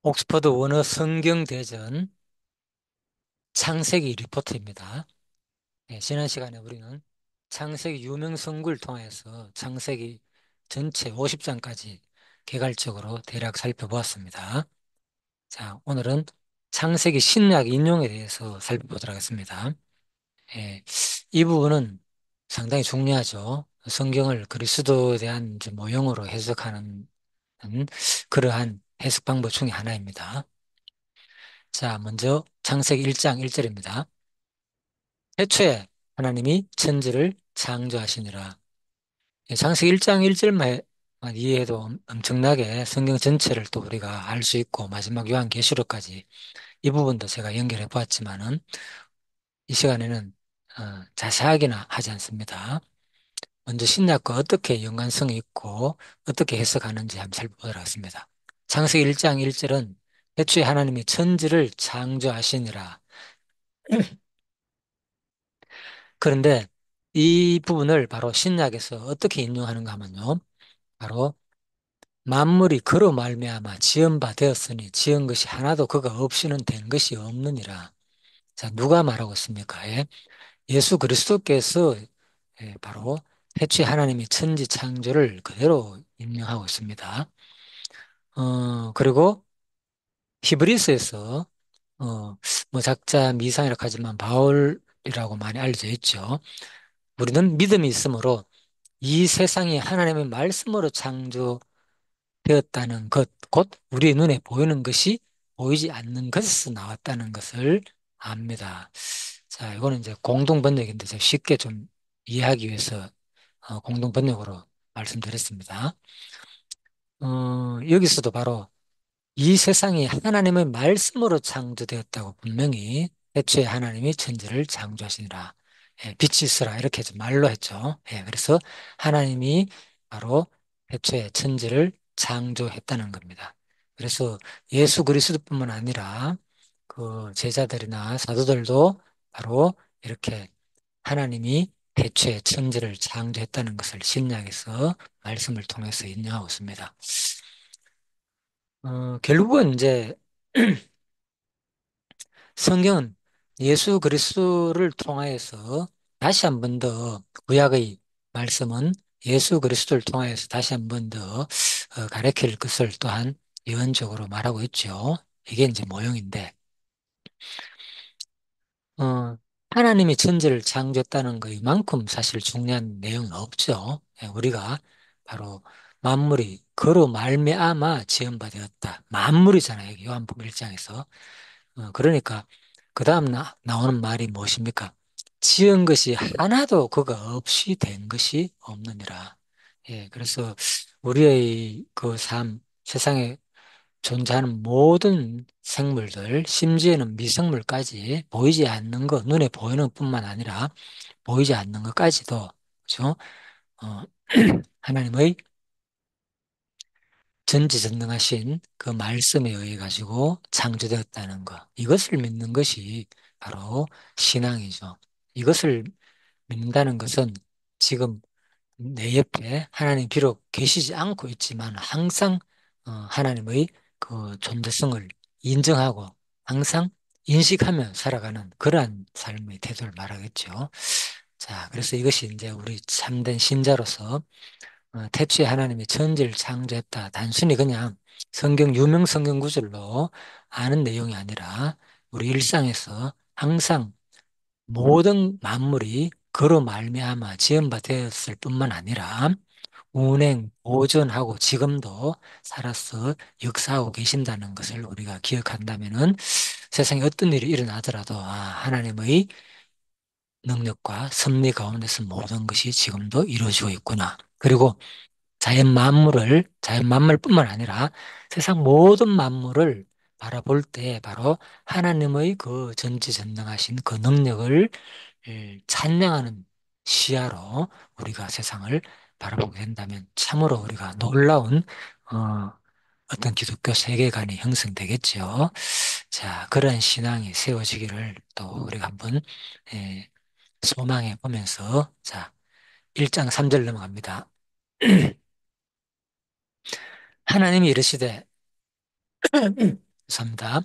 옥스퍼드 원어 성경대전 창세기 리포트입니다. 지난 시간에 우리는 창세기 유명성구를 통해서 창세기 전체 50장까지 개괄적으로 대략 살펴보았습니다. 자, 오늘은 창세기 신약 인용에 대해서 살펴보도록 하겠습니다. 예, 이 부분은 상당히 중요하죠. 성경을 그리스도에 대한 이제 모형으로 해석하는 그러한 해석 방법 중에 하나입니다. 자, 먼저 창세기 1장 1절입니다. 태초에 하나님이 천지를 창조하시니라. 창세기 1장 1절만 이해해도 엄청나게 성경 전체를 또 우리가 알 수 있고 마지막 요한계시록까지 이 부분도 제가 연결해 보았지만은 이 시간에는 자세하게는 하지 않습니다. 먼저 신약과 어떻게 연관성이 있고 어떻게 해석하는지 한번 살펴보도록 하겠습니다. 창세기 1장 1절은 태초에 하나님이 천지를 창조하시니라. 그런데 이 부분을 바로 신약에서 어떻게 인용하는가 하면요. 바로 만물이 그로 말미암아 지은 바 되었으니 지은 것이 하나도 그가 없이는 된 것이 없느니라. 자, 누가 말하고 있습니까? 예? 예수 그리스도께서 바로 태초에 하나님이 천지 창조를 그대로 인용하고 있습니다. 그리고 히브리서에서 뭐 작자 미상이라고 하지만 바울이라고 많이 알려져 있죠. 우리는 믿음이 있으므로 이 세상이 하나님의 말씀으로 창조되었다는 것, 곧 우리의 눈에 보이는 것이 보이지 않는 것에서 나왔다는 것을 압니다. 자, 이거는 이제 공동 번역인데 제가 쉽게 좀 이해하기 위해서 공동 번역으로 말씀드렸습니다. 여기서도 바로 이 세상이 하나님의 말씀으로 창조되었다고 분명히 애초에 하나님이 천지를 창조하시니라. 빛이 있으라 이렇게 좀 말로 했죠. 그래서 하나님이 바로 애초에 천지를 창조했다는 겁니다. 그래서 예수 그리스도뿐만 아니라 그 제자들이나 사도들도 바로 이렇게 하나님이 태초에 천지를 창조했다는 것을 신약에서 말씀을 통해서 인정하고 있습니다. 결국은 이제 성경은 예수 그리스도를 통하여서 다시 한 번 더 구약의 말씀은 예수 그리스도를 통하여서 다시 한 번 더 가르칠 것을 또한 예언적으로 말하고 있죠. 이게 이제 모형인데 어, 하나님이 천지를 창조했다는 거 이만큼 사실 중요한 내용은 없죠. 우리가 바로 만물이 그로 말미암아 지은 바 되었다. 만물이잖아요. 요한복음 1장에서. 그러니까 그 다음 나오는 말이 무엇입니까? 지은 것이 하나도 그가 없이 된 것이 없느니라. 그래서 우리의 그 삶, 세상에 존재하는 모든 생물들, 심지어는 미생물까지 보이지 않는 것, 눈에 보이는 뿐만 아니라 보이지 않는 것까지도, 그죠? 어, 하나님의 전지전능하신 그 말씀에 의해 가지고 창조되었다는 것. 이것을 믿는 것이 바로 신앙이죠. 이것을 믿는다는 것은 지금 내 옆에 하나님 비록 계시지 않고 있지만 항상 하나님의 그 존재성을 인정하고 항상 인식하며 살아가는 그러한 삶의 태도를 말하겠죠. 자, 그래서 이것이 이제 우리 참된 신자로서 태초에 하나님이 천지를 창조했다. 단순히 그냥 성경 유명 성경 구절로 아는 내용이 아니라 우리 일상에서 항상 모든 만물이 그로 말미암아 지은 바 되었을 뿐만 아니라 운행, 보존하고 지금도 살아서 역사하고 계신다는 것을 우리가 기억한다면은 세상에 어떤 일이 일어나더라도 하나님의 능력과 섭리 가운데서 모든 것이 지금도 이루어지고 있구나. 그리고 자연 만물뿐만 아니라 세상 모든 만물을 바라볼 때 바로 하나님의 그 전지전능하신 그 능력을 찬양하는 시야로 우리가 세상을 바라보게 된다면 참으로 우리가 놀라운 어, 어떤 기독교 세계관이 형성되겠죠. 자, 그런 신앙이 세워지기를 또 우리가 한번 예, 소망해 보면서 자, 1장 3절 넘어갑니다. 하나님이 이르시되 죄송합니다.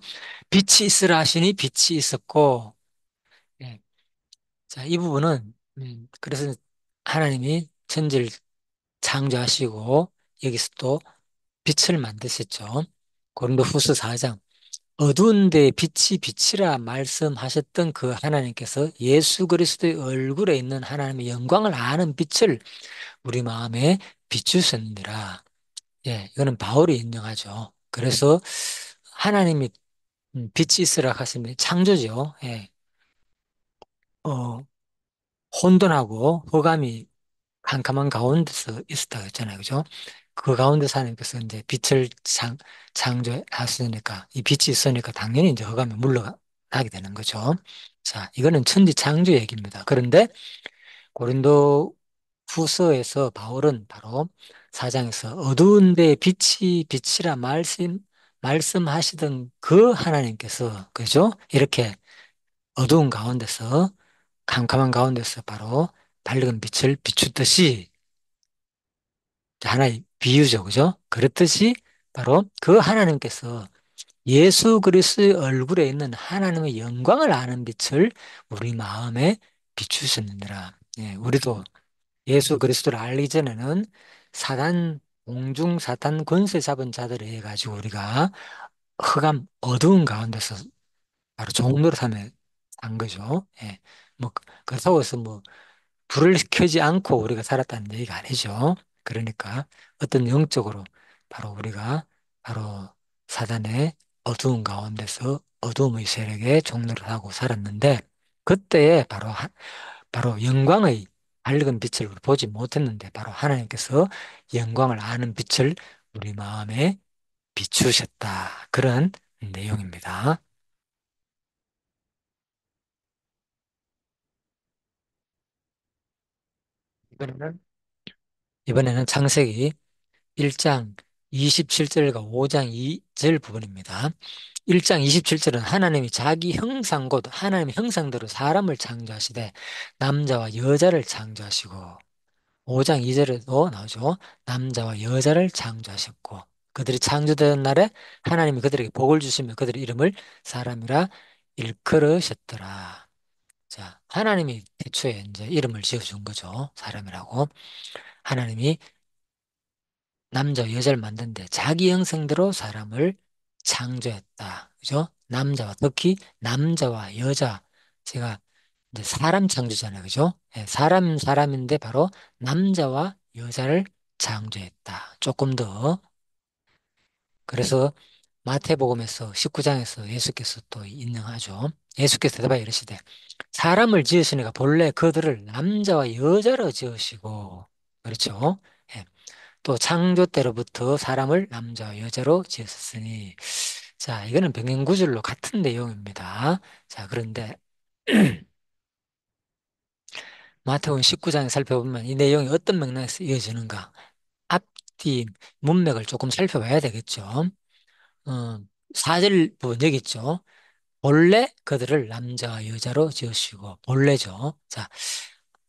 빛이 있으라 하시니 빛이 있었고, 예. 자, 이 부분은, 그래서 하나님이 천지를 창조하시고, 여기서 또 빛을 만드셨죠. 고린도후서 4장. 어두운 데 빛이 빛이라 말씀하셨던 그 하나님께서 예수 그리스도의 얼굴에 있는 하나님의 영광을 아는 빛을 우리 마음에 비추셨느니라. 예, 이거는 바울이 인정하죠. 그래서 하나님이 빛이 있으라 하시면 창조죠. 예, 어, 혼돈하고 흑암이 캄캄한 가운데서 있었다고 했잖아요. 그죠? 그 가운데서 하나님께서 이제 빛을 창조하시니까 이 빛이 있으니까 당연히 이제 흑암이 물러나게 되는 거죠. 자, 이거는 천지 창조 얘기입니다. 그런데 고린도 후서에서 바울은 바로 사장에서 어두운 데 빛이 빛이라 말씀하시던 그 하나님께서, 그죠? 이렇게 어두운 가운데서, 캄캄한 가운데서 바로 밝은 빛을 비추듯이, 하나의 비유죠, 그죠? 그렇듯이 바로 그 하나님께서 예수 그리스도의 얼굴에 있는 하나님의 영광을 아는 빛을 우리 마음에 비추셨느니라. 예, 우리도 예수 그리스도를 알기 전에는 공중 사탄 권세 잡은 자들에 의해 가지고 우리가 흑암 어두운 가운데서 바로 종노릇하며 산 거죠. 예. 뭐 그렇다고 해서 뭐 불을 켜지 않고 우리가 살았다는 얘기가 아니죠. 그러니까 어떤 영적으로 바로 우리가 바로 사단의 어두운 가운데서 어두움의 세력에 종노릇하고 살았는데 그때에 바로 영광의 밝은 빛을 보지 못했는데 바로 하나님께서 영광을 아는 빛을 우리 마음에 비추셨다. 그런 내용입니다. 이번에는, 이번에는 창세기 1장 27절과 5장 2절 부분입니다. 1장 27절은 하나님이 자기 형상 곧 하나님의 형상대로 사람을 창조하시되 남자와 여자를 창조하시고 5장 2절에도 나오죠. 남자와 여자를 창조하셨고 그들이 창조된 날에 하나님이 그들에게 복을 주시며 그들의 이름을 사람이라 일컬으셨더라. 자, 하나님이 태초에 이제 이름을 지어준 거죠. 사람이라고. 하나님이 남자, 여자를 만든데 자기 형상대로 사람을 창조했다. 그죠? 남자와, 특히 남자와 여자. 제가 이제 사람 창조잖아요. 그죠? 예, 사람인데 바로 남자와 여자를 창조했다. 조금 더. 그래서 마태복음에서 19장에서 예수께서 또 인정하죠. 예수께서 대답하여 이르시되 사람을 지으시니까 본래 그들을 남자와 여자로 지으시고 그렇죠. 예. 또 창조 때로부터 사람을 남자와 여자로 지었으니 자 이거는 병행구절로 같은 내용입니다. 자 그런데 마태복음 19장에 살펴보면 이 내용이 어떤 맥락에서 이어지는가 앞뒤 문맥을 조금 살펴봐야 되겠죠. 어, 4절 부분 여기 있죠. 본래 그들을 남자와 여자로 지으시고 본래죠. 자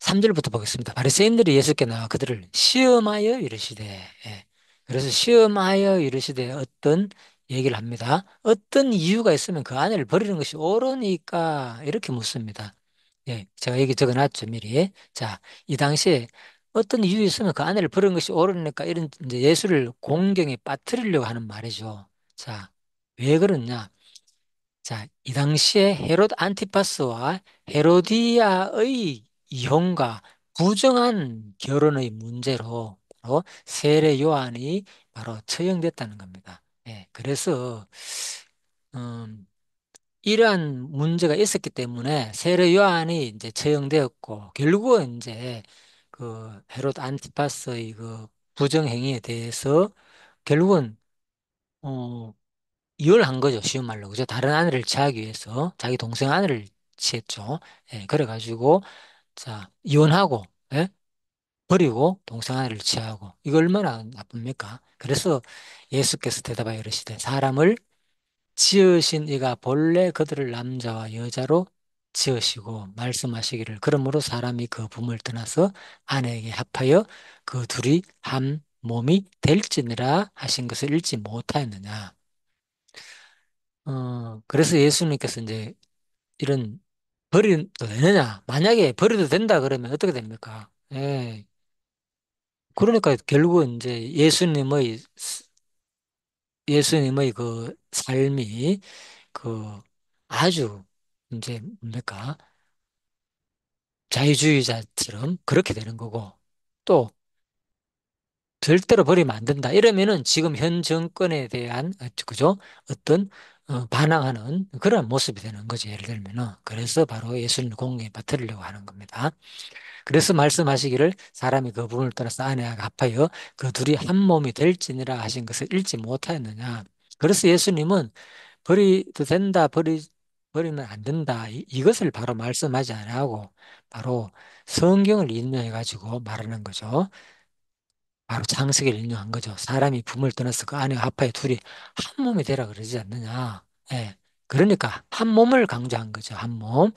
3절부터 보겠습니다. 바리새인들이 예수께 나와 그들을 시험하여 이르시되 예. 그래서 시험하여 이르시되 어떤 얘기를 합니다. 어떤 이유가 있으면 그 아내를 버리는 것이 옳으니까 이렇게 묻습니다. 예, 제가 여기 적어놨죠, 미리. 자, 이 당시에 어떤 이유 있으면 그 아내를 버리는 것이 옳으니까 이런 이제 예수를 공경에 빠뜨리려고 하는 말이죠. 자, 왜 그러냐? 자, 이 당시에 헤롯 안티파스와 헤로디아의 이혼과 부정한 결혼의 문제로 바로 세례 요한이 바로 처형됐다는 겁니다. 예, 그래서 음, 이러한 문제가 있었기 때문에 세례 요한이 이제 처형되었고 결국은 이제 그 헤롯 안티파스의 그 부정 행위에 대해서 결국은 어, 이혼한 거죠. 쉬운 말로. 그죠? 다른 아내를 취하기 위해서 자기 동생 아내를 취했죠. 예, 그래가지고, 자, 이혼하고, 예? 버리고 동생 아내를 취하고. 이거 얼마나 나쁩니까? 그래서 예수께서 대답하여 이르시되, 사람을 지으신 이가 본래 그들을 남자와 여자로 지으시고, 말씀하시기를, 그러므로 사람이 그 부모를 떠나서 아내에게 합하여 그 둘이 한 몸이 될지니라 하신 것을 읽지 못하였느냐. 그래서 예수님께서 이제 이런 버려도 되느냐? 만약에 버려도 된다 그러면 어떻게 됩니까? 예. 그러니까 결국은 이제 예수님의 그 삶이 그 아주 이제 뭡니까? 자유주의자처럼 그렇게 되는 거고 또 절대로 버리면 안 된다. 이러면은 지금 현 정권에 대한 그죠? 어떤 반항하는 그런 모습이 되는 거죠. 예를 들면은 그래서 바로 예수님을 공경에 빠뜨리려고 하는 겁니다. 그래서 말씀하시기를 사람이 그 부분을 따라서 아내가 합하여 그 둘이 한 몸이 될지니라 하신 것을 읽지 못하였느냐. 그래서 예수님은 버리도 된다, 버리면 안 된다. 이것을 바로 말씀하지 않고 바로 성경을 인용해 가지고 말하는 거죠. 바로 창세기를 인용한 거죠. 사람이 부모를 떠나서 그 아내와 아빠의 둘이 한 몸이 되라 그러지 않느냐. 예. 그러니까 한 몸을 강조한 거죠. 한 몸.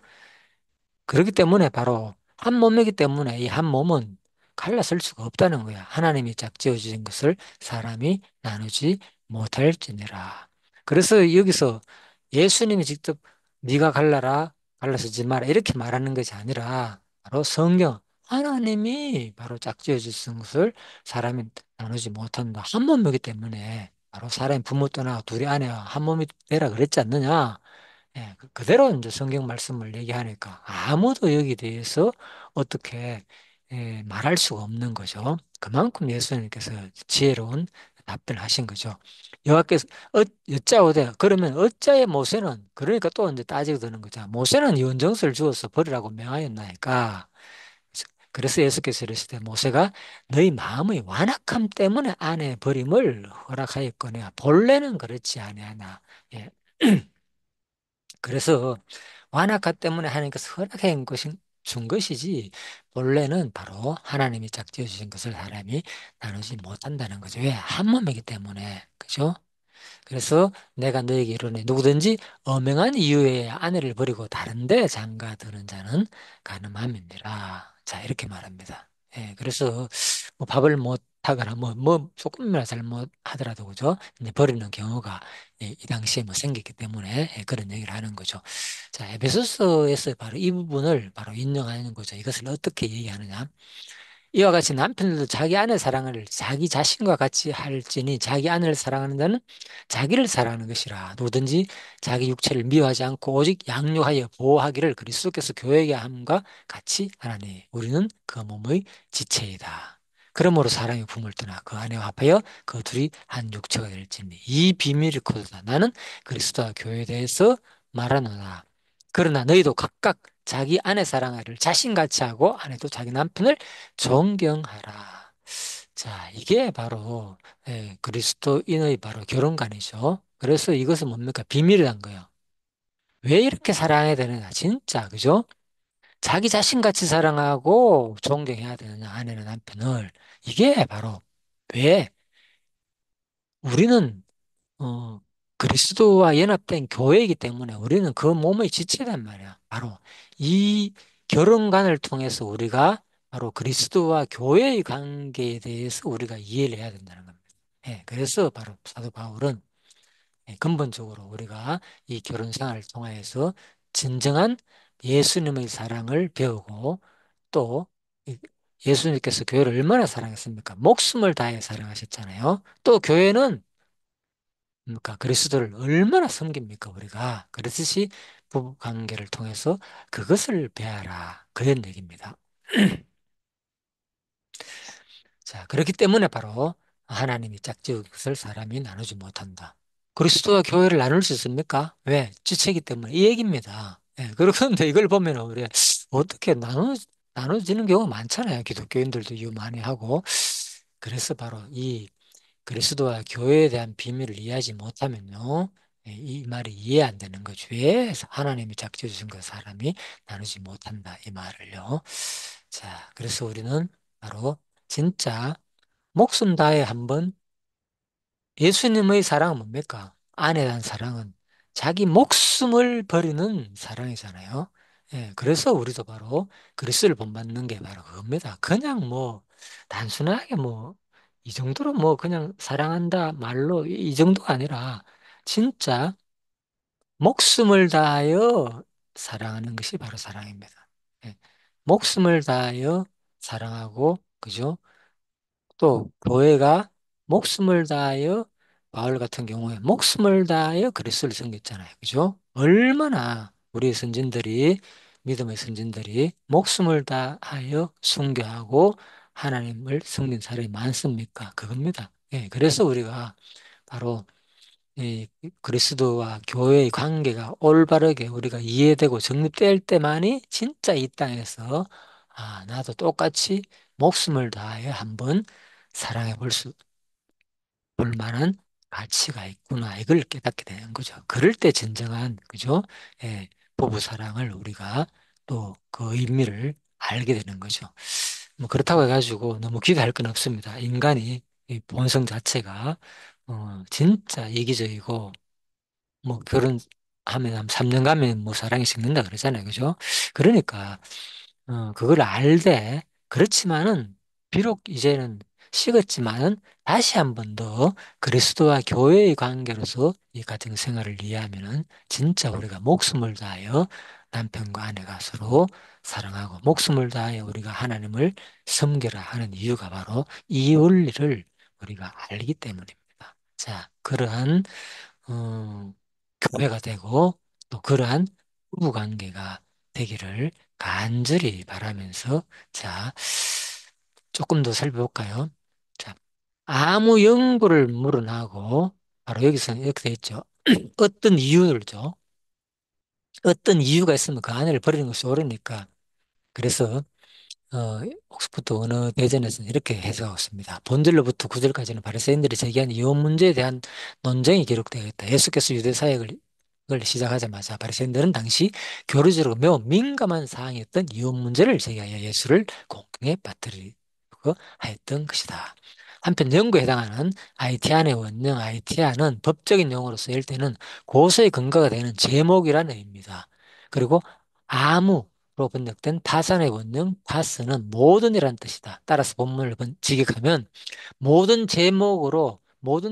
그렇기 때문에 바로 한 몸이기 때문에 이 한 몸은 갈라설 수가 없다는 거야. 하나님이 짝지어 주신 것을 사람이 나누지 못할지니라. 그래서 여기서 예수님이 직접 네가 갈라라, 갈라서지 마라 이렇게 말하는 것이 아니라 바로 성경 하나님이 바로 짝지어 주신 것을 사람이 나누지 못한다. 한 몸이기 때문에 바로 사람이 부모 떠나 둘이 아내와 한 몸이 되라 그랬지 않느냐? 예, 그대로 이제 성경 말씀을 얘기하니까 아무도 여기 대해서 어떻게 말할 수가 없는 거죠. 그만큼 예수님께서 지혜로운 답변을 하신 거죠. 여호와께서 여짜오되 그러면 어짜의 모세는 그러니까 또 이제 따지게 되는 거죠. 모세는 연정서를 주어서 버리라고 명하였나이까. 그래서 예수께서 이르시되 모세가 너희 마음의 완악함 때문에 아내 버림을 허락하였거니와 본래는 그렇지 아니하나. 예. 그래서 완악화 때문에 하나님께서 허락해 준 것이지 본래는 바로 하나님이 짝지어 주신 것을 사람이 나누지 못한다는 거죠. 왜? 한 몸이기 때문에. 그죠? 그래서 내가 너에게 이르노니 누구든지 엄명한 이유에 아내를 버리고 다른데 장가드는 자는 간음함이니라. 자, 이렇게 말합니다. 예, 그래서 뭐 밥을 못 하거나 뭐 조금이나 잘못 하더라도 그죠? 이제 버리는 경우가 이 당시에 뭐 생겼기 때문에 그런 얘기를 하는 거죠. 자, 에베소서에서 바로 이 부분을 바로 인용하는 거죠. 이것을 어떻게 얘기하느냐? 이와 같이 남편들도 자기 아내 사랑을 자기 자신과 같이 할지니 자기 아내를 사랑하는 자는 자기를 사랑하는 것이라. 누구든지 자기 육체를 미워하지 않고 오직 양육하여 보호하기를 그리스도께서 교회에게 함과 같이 하나니 우리는 그 몸의 지체이다. 그러므로 사람이 부모를 떠나 그 아내와 합하여 그 둘이 한 육체가 될지니 이 비밀이 크도다. 나는 그리스도와 교회에 대해서 말하노라. 그러나 너희도 각각 자기 아내 사랑하를 자신같이 하고 아내도 자기 남편을 존경하라. 자, 이게 바로 그리스도인의 바로 결혼관이죠. 그래서 이것은 뭡니까? 비밀이란 거예요. 왜 이렇게 사랑해야 되느냐? 진짜 그죠? 자기 자신같이 사랑하고 존경해야 되느냐? 아내는 남편을. 이게 바로 왜 우리는 그리스도와 연합된 교회이기 때문에 우리는 그 몸의 지체단 말이야. 바로 이 결혼관을 통해서 우리가 바로 그리스도와 교회의 관계에 대해서 우리가 이해를 해야 된다는 겁니다. 예, 그래서 바로 사도 바울은 근본적으로 우리가 이 결혼 생활을 통해서 진정한 예수님의 사랑을 배우고 또 예수님께서 교회를 얼마나 사랑했습니까? 목숨을 다해 사랑하셨잖아요. 또 교회는 그러니까 그리스도를 얼마나 섬깁니까, 우리가? 그렇듯이 부부 관계를 통해서 그것을 배워라. 그런 얘기입니다. 자, 그렇기 때문에 바로 하나님이 짝지은 것을 사람이 나누지 못한다. 그리스도와 교회를 나눌 수 있습니까? 왜? 지체이기 때문에. 이 얘기입니다. 예, 그런데 이걸 보면 우리 어떻게 나눠지는 경우가 많잖아요. 기독교인들도 이유 많이 하고. 그래서 바로 이 그리스도와 교회에 대한 비밀을 이해하지 못하면요. 이 말이 이해 안 되는 거죠. 왜 하나님이 작지어 주신 그 사람이 나누지 못한다. 이 말을요. 자, 그래서 우리는 바로 진짜 목숨 다해 한번 예수님의 사랑은 뭡니까? 아내에 대한 사랑은 자기 목숨을 버리는 사랑이잖아요. 예, 그래서 우리도 바로 그리스도를 본받는 게 바로 그겁니다. 그냥 뭐 단순하게 뭐 이 정도로 뭐 그냥 사랑한다 말로 이 정도가 아니라 진짜 목숨을 다하여 사랑하는 것이 바로 사랑입니다. 예. 목숨을 다하여 사랑하고, 그죠? 또 교회가 목숨을 다하여 바울 같은 경우에 목숨을 다하여 그리스도를 섬겼잖아요. 그죠? 얼마나 우리 선진들이 믿음의 선진들이 목숨을 다하여 순교하고 하나님을 섬긴 사람이 많습니까? 그겁니다. 예, 그래서 우리가 바로 이 그리스도와 교회의 관계가 올바르게 우리가 이해되고 정립될 때만이 진짜 이 땅에서 아, 나도 똑같이 목숨을 다하여 한번 사랑해 볼 만한 가치가 있구나. 이걸 깨닫게 되는 거죠. 그럴 때 진정한, 그죠? 예, 부부 사랑을 우리가 또 그 의미를 알게 되는 거죠. 뭐 그렇다고 해가지고 너무 기대할 건 없습니다. 인간이 이 본성 자체가 진짜 이기적이고 뭐 결혼하면 한 3년 가면 뭐 사랑이 식는다 그러잖아요. 그죠? 그러니까 그걸 알되 그렇지만은 비록 이제는 식었지만은 다시 한 번 더 그리스도와 교회의 관계로서 이 가정 생활을 이해하면은 진짜 우리가 목숨을 다하여 남편과 아내가 서로 사랑하고 목숨을 다하여 우리가 하나님을 섬겨라 하는 이유가 바로 이 원리를 우리가 알기 때문입니다. 자, 그러한 어, 교회가 되고 또 그러한 부부 관계가 되기를 간절히 바라면서 자, 조금 더 살펴볼까요? 자, 아무 연고를 물어나고 바로 여기서 이렇게 돼 있죠. 어떤 이유를죠. 어떤 이유가 있으면 그 아내를 버리는 것이 옳으니까. 그래서 옥스퍼드 언어 대전에서는 이렇게 해석하고 있습니다. 본절로부터 구절까지는 바리새인들이 제기한 이혼 문제에 대한 논쟁이 기록되어 있다. 예수께서 유대 사역을 시작하자마자 바리새인들은 당시 교리적으로 매우 민감한 사항이었던 이혼 문제를 제기하여 예수를 공경에 빠뜨리고 하였던 것이다. 한편 연구에 해당하는 아이티안의 원령 아이티안은 법적인 용어로 쓰일 때는 고소의 근거가 되는 제목이라는 의미입니다. 그리고 아무로 번역된 파산의 원령 파스는 모든이라는 뜻이다. 따라서 본문을 직역하면 모든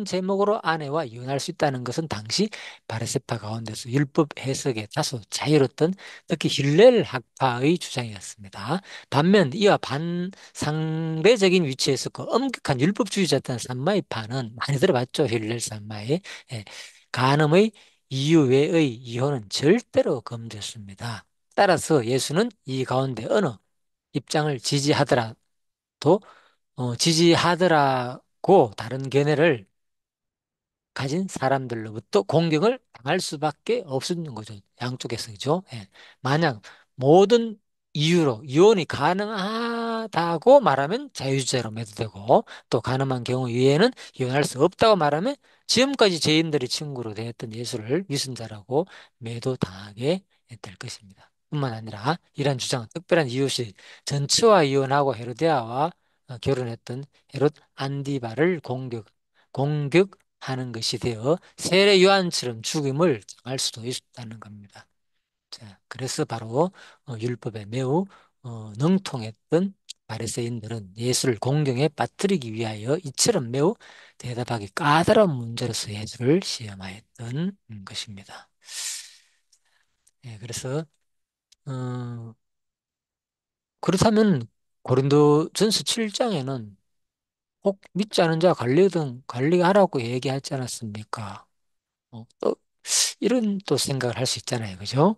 제목으로 아내와 이혼할 수 있다는 것은 당시 바르세파 가운데서 율법 해석에 다소 자유로웠던 특히 힐렐 학파의 주장이었습니다. 반면 이와 반상대적인 위치에 있었고 엄격한 율법주의자였던 산마이파는 많이 들어봤죠. 힐렐 산마이. 예. 간음의 이유 외의 이혼은 절대로 금지했습니다. 따라서 예수는 이 가운데 어느 입장을 지지하더라고 다른 견해를 가진 사람들로부터 공격을 당할 수밖에 없었는 거죠. 양쪽에서, 그죠? 예. 만약 모든 이유로 이혼이 가능하다고 말하면 자유주의로 매도되고 또 가늠한 경우 이외에는 이혼할 수 없다고 말하면 지금까지 죄인들의 친구로 대했던 예수를 위선자라고 매도당하게 될 것입니다. 뿐만 아니라 이러한 주장은 특별한 이유 없이 전처와 이혼하고 헤로데아와 결혼했던 헤롯 안디바를 공격하는 것이 되어 세례 요한처럼 죽임을 당할 수도 있다는 겁니다. 자, 그래서 바로 율법에 매우 능통했던 바리새인들은 예수를 공경에 빠뜨리기 위하여 이처럼 매우 대답하기 까다로운 문제로서 예수를 시험하였던 것입니다. 예, 그래서 어, 그렇다면 고린도전서 7장에는 꼭 믿지 않은 자 관리든 관리하라고 얘기하지 않았습니까? 또 이런 또 생각을 할 수 있잖아요. 그죠?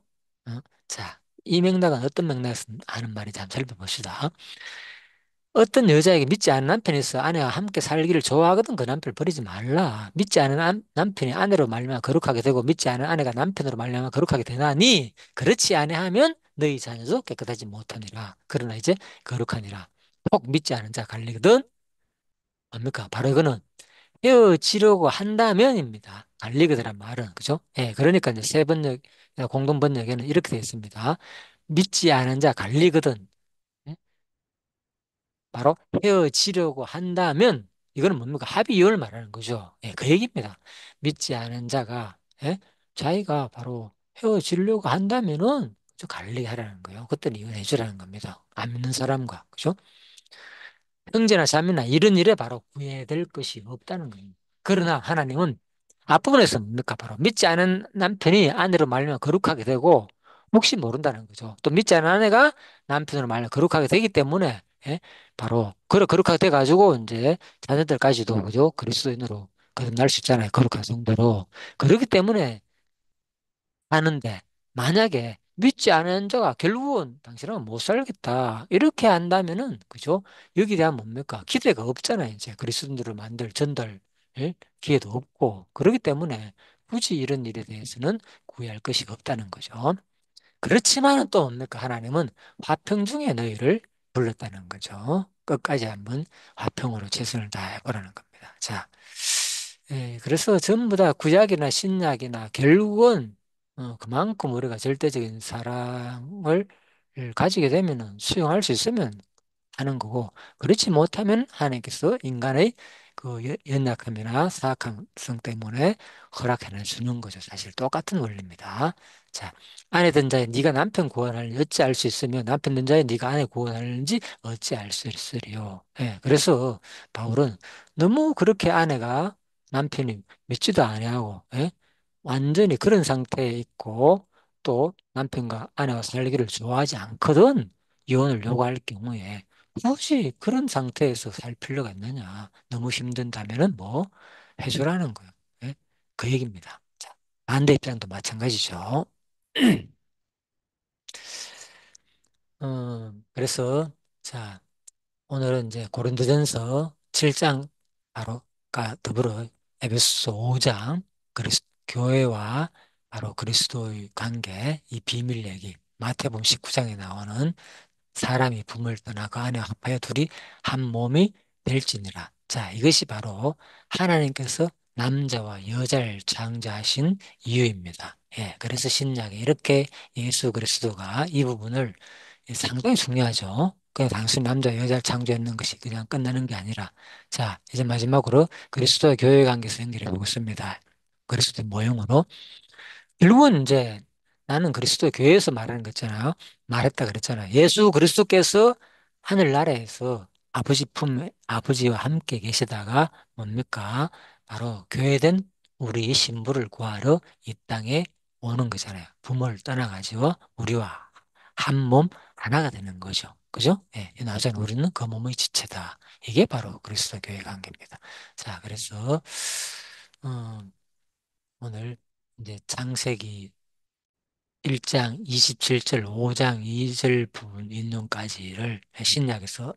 자, 이 맥락은 어떤 맥락에서 하는 말인지 한번 살펴봅시다. 어떤 여자에게 믿지 않는 남편이 있어 아내와 함께 살기를 좋아하거든 그 남편을 버리지 말라. 믿지 않은 남편이 아내로 말미암아 거룩하게 되고 믿지 않은 아내가 남편으로 말미암아 거룩하게 되나니 그렇지 아니하면 너희 자녀도 깨끗하지 못하니라. 그러나 이제 거룩하니라. 꼭 믿지 않은 자 갈리거든. 뭡니까? 바로 이거는 헤어지려고 한다면입니다. 달리그들란 말은, 그죠? 예, 그러니까 이제 세 번역, 공동 번역에는 이렇게 되어 있습니다. 믿지 않은 자 갈리거든. 예? 바로 헤어지려고 한다면, 이거는 뭡니까? 합의 이혼을 말하는 거죠. 예, 그 얘기입니다. 믿지 않은 자가, 예? 자기가 바로 헤어지려고 한다면은, 좀 갈리게 하라는 거예요. 그때는 이혼해 주라는 겁니다. 안 믿는 사람과, 그죠? 형제나 자매나 이런 일에 바로 구애될 것이 없다는 겁니다. 그러나 하나님은 앞부분에서 뭡니까? 바로 믿지 않은 남편이 아내로 말미암아 거룩하게 되고 혹시 모른다는 거죠. 또 믿지 않은 아내가 남편으로 말미암아 거룩하게 되기 때문에 예? 바로 그래 거룩하게 돼 가지고 이제 자녀들까지도 그죠? 그리스도인으로 거듭날 수 있잖아요. 거룩한 성도로. 그렇기 때문에 하는데 만약에 믿지 않은 자가 결국은 당신은 못 살겠다 이렇게 한다면은 그죠? 여기에 대한 뭡니까? 기대가 없잖아요. 이제 그리스도인들을 만들 전달 기회도 없고 그렇기 때문에 굳이 이런 일에 대해서는 구애할 것이 없다는 거죠. 그렇지만은 또 뭡니까? 하나님은 화평 중에 너희를 불렀다는 거죠. 끝까지 한번 화평으로 최선을 다해 보라는 겁니다. 자, 그래서 전부 다 구약이나 신약이나 결국은 그만큼 우리가 절대적인 사랑을 가지게 되면은 수용할 수 있으면 하는 거고, 그렇지 못하면 하나님께서 인간의 그 연약함이나 사악함성 때문에 허락해 주는 거죠. 사실 똑같은 원리입니다. 자, 아내 든 자에 네가 남편 구원하는지 어찌 알 수 있으며 남편 든 자에 네가 아내 구원하는지 어찌 알 수 있으리요. 예, 그래서 바울은 너무 그렇게 아내가 남편이 믿지도 아니하고 예? 완전히 그런 상태에 있고 또 남편과 아내가 살기를 좋아하지 않거든 이혼을 요구할 경우에 굳이 그런 상태에서 살 필요가 있느냐. 너무 힘든다면은 뭐 해주라는 거예요. 예? 그 얘기입니다. 자, 반대 입장도 마찬가지죠. 그래서 자, 오늘은 이제 고린도전서 7장 바로가 더불어 에베소서 5장 교회와 바로 그리스도의 관계 이 비밀 얘기 마태복음 19장에 나오는 사람이 부모를 떠나 그 안에 합하여 둘이 한 몸이 될지니라. 자, 이것이 바로 하나님께서 남자와 여자를 창조하신 이유입니다. 예, 그래서 신약에 이렇게 예수 그리스도가 이 부분을 상당히 중요하죠. 그냥 단순히 남자 여자를 창조했는 것이 그냥 끝나는 게 아니라 자, 이제 마지막으로 그리스도와 교회 관계에서 연결해 보겠습니다. 그리스도의 모형으로 결국은 이제 나는 그리스도 교회에서 말하는 거 있잖아요. 말했다 그랬잖아요. 예수 그리스도께서 하늘나라에서 아버지 품에 아버지와 함께 계시다가 뭡니까? 바로 교회된 우리 신부를 구하러 이 땅에 오는 거잖아요. 부모를 떠나가지고 우리와 한 몸 하나가 되는 거죠. 그죠? 예, 나중에 우리는 그 몸의 지체다. 이게 바로 그리스도 교회 관계입니다. 자, 그래서 어, 오늘 이제 창세기 1장 27절, 5장 2절 부분 인용까지를 신약에서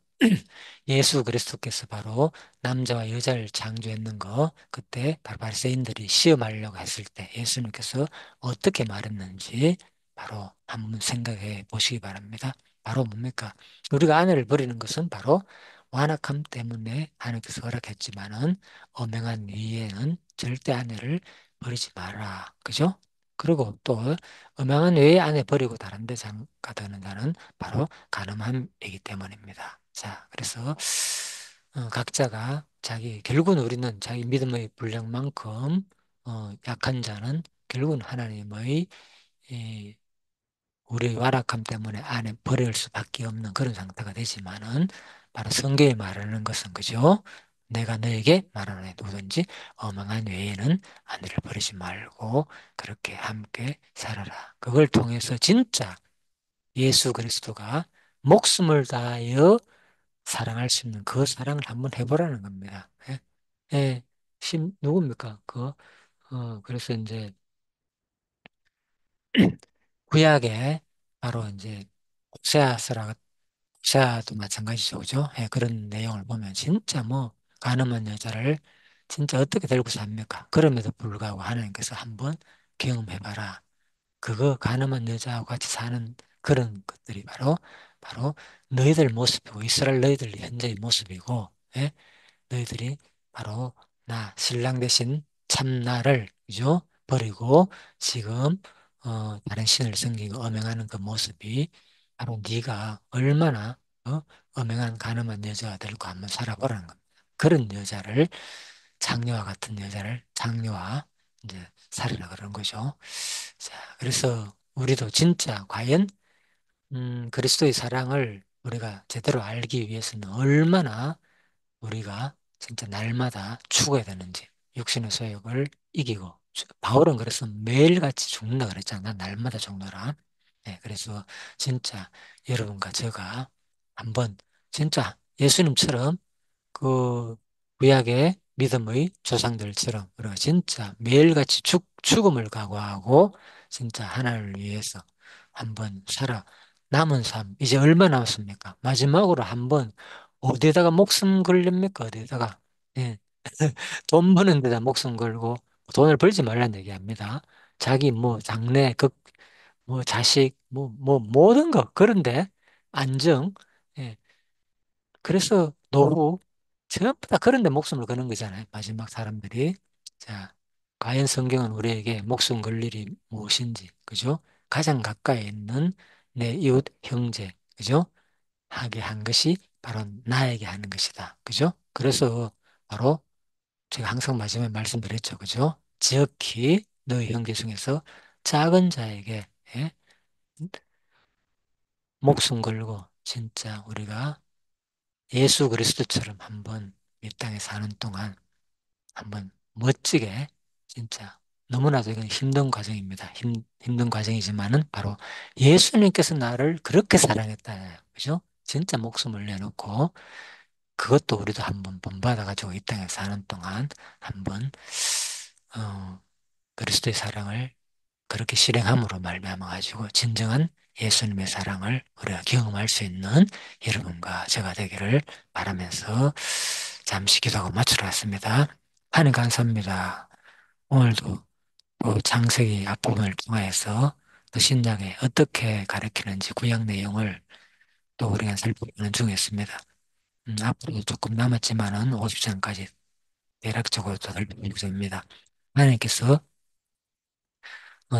예수 그리스도께서 바로 남자와 여자를 창조했는 거, 그때 바로 바리새인들이 시험하려고 했을 때 예수님께서 어떻게 말했는지 바로 한번 생각해 보시기 바랍니다. 바로 뭡니까? 우리가 아내를 버리는 것은 바로 완악함 때문에 하나님께서 허락했지만은 엄행한 이에는 절대 아내를 버리지 마라. 그죠? 그리고 또 음양한 외에 아내 버리고 다른 데 가드는 자는 바로 가늠함이기 때문입니다. 자, 그래서 각자가 결국은 우리는 자기 믿음의 분량만큼 약한 자는 결국은 하나님의 이, 우리의 완악함 때문에 아내 버릴 수밖에 없는 그런 상태가 되지만은 바로 성경이 말하는 것은 그죠? 내가 너에게 말하노니 누구든지 어망한 외에는 아내를 버리지 말고 그렇게 함께 살아라. 그걸 통해서 진짜 예수 그리스도가 목숨을 다하여 사랑할 수 있는 그 사랑을 한번 해보라는 겁니다. 예? 예, 누굽니까? 그래서 이제 구약에 바로 이제 호세아서라 호세아도 마찬가지죠, 그죠? 예, 그런 내용을 보면 진짜 뭐 가늠한 여자를 진짜 어떻게 데리고 삽니까? 그럼에도 불구하고 하나님께서 한번 경험해봐라. 그거 가늠한 여자하고 같이 사는 그런 것들이 바로 너희들 모습이고 이스라엘 너희들 현재의 모습이고 예? 너희들이 바로 나 신랑 대신 참나를 그죠? 버리고 지금 다른 신을 섬기고 엄행하는 그 모습이 바로 네가 얼마나 엄행한 가늠한 여자가 되고 한번 살아보라는 겁니다. 그런 여자를 장녀와 같은 여자를 장녀와 이제 살으라 그런 거죠. 자, 그래서 우리도 진짜 과연 그리스도의 사랑을 우리가 제대로 알기 위해서는 얼마나 우리가 진짜 날마다 죽어야 되는지 육신의 소욕을 이기고 바울은 그래서 매일같이 죽는다 그랬잖아. 날마다 죽노라. 네, 그래서 진짜 여러분과 제가 한번 진짜 예수님처럼 그 구약의 믿음의 조상들처럼 우리가 진짜 매일같이 죽음을 각오하고 진짜 하나님을 위해서 한번 살아 남은 삶 이제 얼마 남았습니까? 마지막으로 한번 어디에다가 목숨 걸립니까? 어디에다가 예. 돈 버는 데다 목숨 걸고 돈을 벌지 말라는 얘기합니다. 자기 뭐 장래 뭐 자식 뭐 모든 거 그런데 안정 예. 그래서 노후 전부 다 그런데 목숨을 거는 거잖아요. 마지막 사람들이. 자, 과연 성경은 우리에게 목숨 걸 일이 무엇인지, 그죠? 가장 가까이 있는 내 이웃 형제, 그죠? 하게 한 것이 바로 나에게 하는 것이다. 그죠? 그래서 바로 제가 항상 마지막에 말씀드렸죠. 그죠? 지극히 너희 형제 중에서 작은 자에게 예? 목숨 걸고 진짜 우리가 예수 그리스도처럼 한번 이 땅에 사는 동안 한번 멋지게 진짜 너무나도 이건 힘든 과정입니다. 힘든 과정이지만은 바로 예수님께서 나를 그렇게 사랑했다. 그죠? 진짜 목숨을 내놓고 그것도 우리도 한번 본받아가지고 이 땅에 사는 동안 한번 어, 그리스도의 사랑을 그렇게 실행함으로 말미암아 가지고 진정한 예수님의 사랑을 우리가 경험할 수 있는 여러분과 제가 되기를 바라면서 잠시 기도하고 마치러 왔습니다. 하나님 감사합니다. 오늘도 또 창세기 앞부분을 통하여서 또 신약에 어떻게 가르치는지 구약 내용을 또 우리가 살펴보는 중이었습니다. 앞으로도 조금 남았지만은 50장까지 대략적으로 또 살펴보겠습니다. 하나님께서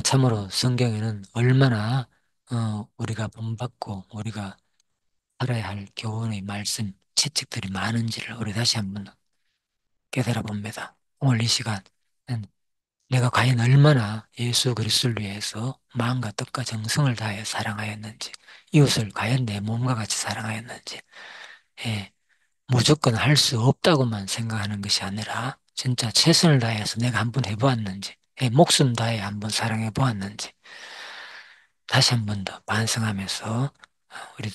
참으로 성경에는 얼마나 우리가 본받고 우리가 살아야 할 교훈의 말씀, 채찍들이 많은지를 우리 다시 한번 깨달아 봅니다. 오늘 이 시간 내가 과연 얼마나 예수 그리스도를 위해서 마음과 뜻과 정성을 다해 사랑하였는지, 이웃을 과연 내 몸과 같이 사랑하였는지, 예, 무조건 할 수 없다고만 생각하는 것이 아니라 진짜 최선을 다해서 내가 한번 해보았는지, 예, 목숨 다해 한번 사랑해 보았는지, 다시 한 번 더 반성하면서 우리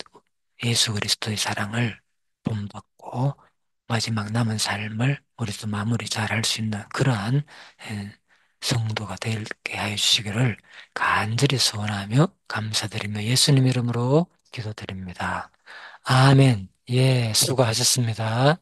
예수 그리스도의 사랑을 본받고 마지막 남은 삶을 우리도 마무리 잘 할 수 있는 그러한 예, 성도가 되게 하여 주시기를 간절히 소원하며 감사드리며 예수님 이름으로 기도드립니다. 아멘. 예, 수고하셨습니다.